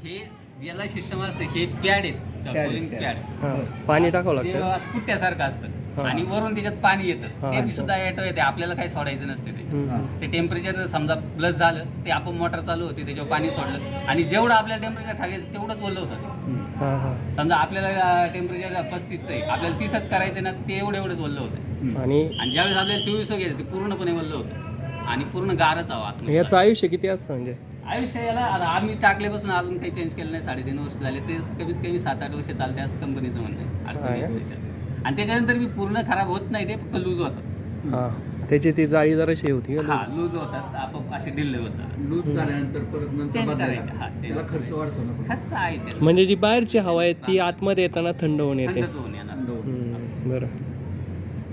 हे याला सिस्टम असते, हे पॅड आहेत कूलिंग पॅड, पाणी टाकावं ते लागतं. पुट्ट्यासारखं असतं आणि वरून त्याच्यात पाणी येतं, ते सुद्धा ॲटो येते, आपल्याला काही सोडायचं नसते ते टेम्परेचर समजा प्लस झालं ते आपण मोटर चालू होती, त्याच्यावर पाणी सोडलं आणि जेवढं आपल्याला टेम्परेचर खाली तेवढंच ओलं होतं. समजा आपल्याला टेम्परेचर 35 आहे, आपल्याला 30च करायचं ना, ते एवढंच ओलं होतं आणि ज्यावेळेस आपल्याला 24 घ्यायचं ते पूर्णपणे ओलं होतं आणि पूर्ण गारच हवं. याचं आयुष्य किती असतं म्हणजे? आयुष्य याला आता आम्ही टाकल्यापासून अजून काही चेंज केलं नाही, 3.5 वर्ष झाले, ते कमीत कमी 7-8 वर्ष चालते असं कंपनीचं म्हणणं आहे. असं नाही त्याच्यात. आणि त्याच्यानंतर मी पूर्ण खराब होत नाही, ते फक्त लूज होतात. त्याची ती जाळी जराशी होती हा लूज होतात, आपोआप असे ढिल्ले होतात. लूज झाल्यानंतर परत नंतर चेंज बदलायला. करायचे. हा त्याला खर्च वाढतो ना. खर्च आहे म्हणजे जी बाहेरची हवा आहे ती आतमध्ये येताना थंड होऊन येते. थंडच होऊन येणार. बरं.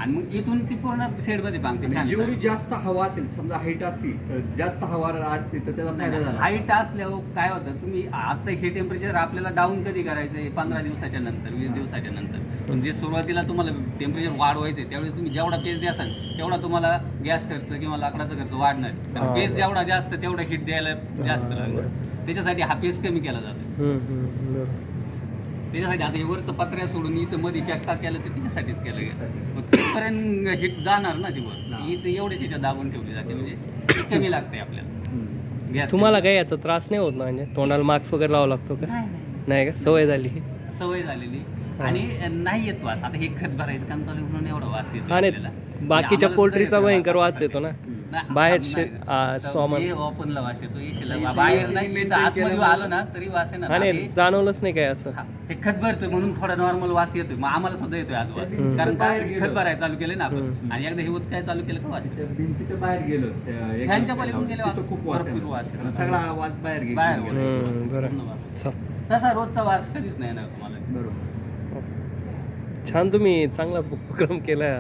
आणि मग इथून ती पूर्ण शेडमध्ये बांधते. जेवढी जास्त हवा असेल, समजा हाईट असती, जास्त हवा असते तर त्याचा फायदा झाला. हाईट असल्यावर काय होतं, तुम्ही आता हे टेम्परेचर आपल्याला डाऊन कधी करायचं आहे? 15 दिवसाच्या नंतर, 20 दिवसाच्या नंतर. म्हणजे सुरुवातीला तुम्हाला टेम्परेचर वाढवायचं आहे, त्यावेळेस तुम्ही जेवढा पेज द्याल तेवढा तुम्हाला गॅस खर्च किंवा लाकडाचा खर्च वाढणार. पेज जेवढा जास्त तेवढा हिट द्यायला जास्त लागणार. त्याच्यासाठी हा पेज कमी केला जातो. त्याच्यासाठी आता हे वरचं पत्र्या सोडून इथं मध्ये पॅक का केलं तर त्याच्यासाठीच केलं गेलं. तिथपर्यंत हिट जाणार ना ती वर, इथं एवढ्याच ह्याच्यात दाबून ठेवली जाते, म्हणजे कमी लागते आपल्याला गॅस. तुम्हाला काही याचा त्रास नाही होत ना? म्हणजे तोंडाला मास्क वगैरे लावावं लागतो का? नाही का? सवय झाली. सवय झालेली आणि नाही येत वास. आता हे खत भरायचं काम चालू म्हणून एवढा वास येतो आणि आपल्याला. बाकीच्या पोल्ट्रीचा भयंकर वास येतो ना बाहेर. ओपनला वास येतो, एसीला बाहेर नाही. मी तर आतमध्ये आलो ना तरी वास आहे ना. आणि जाणवलंच नाही काय असं? हे खत भरतं म्हणून थोडा नॉर्मल वास येतोय, मग आम्हाला सुद्धा येतोय आज वास, कारण काय खत भरायला चालू केलं ना आपण. आणि एकदा हे काय चालू केलं का वास येतो. भिंतीच्या बाहेर गेलो, फॅनच्या पलीकडून गेल्यावर तिथं खूप वास भरपूर वास येतो. सगळा आवाज बाहेर गेला. बाहेर गेला. बरं. तसा रोजचा वास कधीच नाही येणार तुम्हाला. बरोबर. छान, तुम्ही चांगला उपक्रम केला.